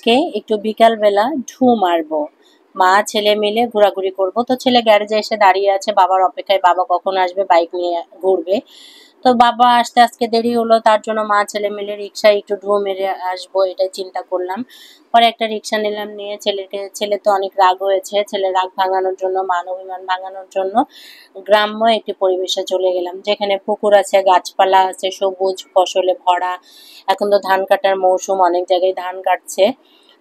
আজকে একটু বিকাল বেলা ঢু মারবো, মা ছেলে মিলে ঘোরাঘুরি করব। তো ছেলে গ্যারেজে এসে দাঁড়িয়ে আছে বাবার অপেক্ষায়, বাবা কখন আসবে বাইক নিয়ে ঘুরবে। তো বাবা আসতে আজকে দেরি হলো, তার জন্য মা ছেলে মিলে রিক্সায় একটু ঢু মেরে আসবো এটাই চিন্তা করলাম। পরে একটা রিক্সা নিলাম, নিয়ে ছেলে তো অনেক রাগ হয়েছে, ছেলে রাগ ভাঙানোর জন্য, মান অভিমান ভাঙানোর জন্য গ্রাম্য একটি পরিবেশে চলে গেলাম, যেখানে পুকুর আছে, গাছপালা আছে, সবুজ ফসলে ভরা। এখন তো ধান কাটার মৌসুম, অনেক জায়গায় ধান কাটছে।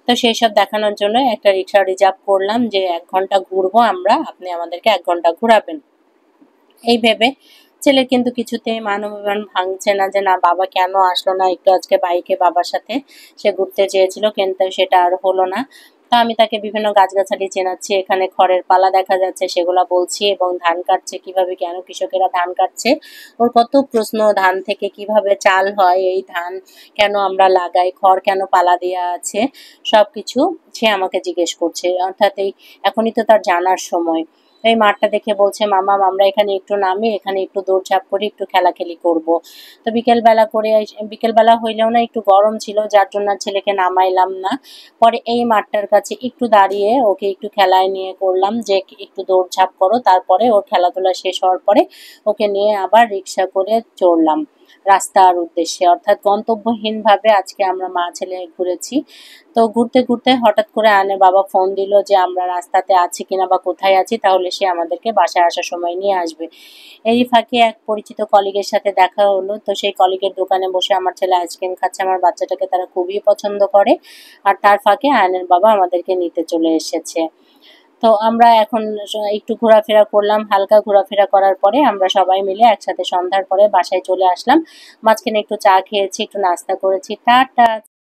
তো সেই সব দেখানোর জন্য একটা রিক্সা রিজার্ভ করলাম যে 1 ঘন্টা ঘুরবো আমরা, আপনি আমাদেরকে 1 ঘন্টা ঘুরাবেন। এই ভেবে ছেলে কিন্তু কিছুতেই মান অভিমান ভাঙছে না, যে না বাবা কেন আসলো না, একটু আজকে বাইকে বাবার সাথে সে ঘুরতে চেয়েছিল, কিন্তু সেটা আর হলো না। তো আমি তাকে বিভিন্ন গাছগাছালি চেনাচ্ছি, এখানে খড়ের পালা দেখা যাচ্ছে সেগুলা বলছি, এবং ধান কাটছে কিভাবে, কেন কৃষকেরা ধান কাটছে, ওর কত প্রশ্ন, ধান থেকে কিভাবে চাল হয়, এই ধান কেন আমরা লাগাই, খড় কেন পালা দেওয়া আছে, সবকিছু সে আমাকে জিজ্ঞেস করছে। অর্থাৎ এখনই তো তার জানার সময়। এই মাঠটা দেখে বলছে, মামা আমরা এখানে একটু নামি, এখানে একটু দৌড়ঝাঁপ করি, একটু খেলাখেলি করব। তো বিকেলবেলা হইলেও না একটু গরম ছিল, যার জন্য ছেলেকে নামাইলাম না। পরে এই মাঠটার কাছে একটু দাঁড়িয়ে ওকে একটু খেলায় নিয়ে করলাম যে একটু দৌড়ঝাঁপ করো, তারপরে ওর খেলাধুলা শেষ হওয়ার পরে ওকে নিয়ে আবার রিক্সা করে চড়লাম রাস্তার উদ্দেশ্যে। অর্থাৎ গন্তব্যহীনভাবে আজকে আমরা মা ছেলে ঘুরেছি। তো ঘুরতে ঘুরতে হঠাৎ করে আয়নের বাবা ফোন দিল যে আমরা রাস্তাতে আছি কিনা বা কোথায় আছি, তাহলে সে আমাদেরকে বাসায় আসার সময় নিয়ে আসবে। এই ফাঁকে এক পরিচিত কলিগের সাথে দেখা হলো। তো সেই কলিগের দোকানে বসে আমার ছেলে আইসক্রিম খাচ্ছে, আমার বাচ্চাটাকে তারা খুবই পছন্দ করে। আর তার ফাঁকে আয়নের বাবা আমাদেরকে নিতে চলে এসেছে। তো আমরা এখন একটু ঘোরাফেরা করলাম, হালকা ঘোরাফেরা করার পরে আমরা সবাই মিলে একসাথে সন্ধ্যার পরে বাসায় চলে আসলাম। মাঝখানে একটু চা খেয়েছি, একটু নাস্তা করেছি। টাটা।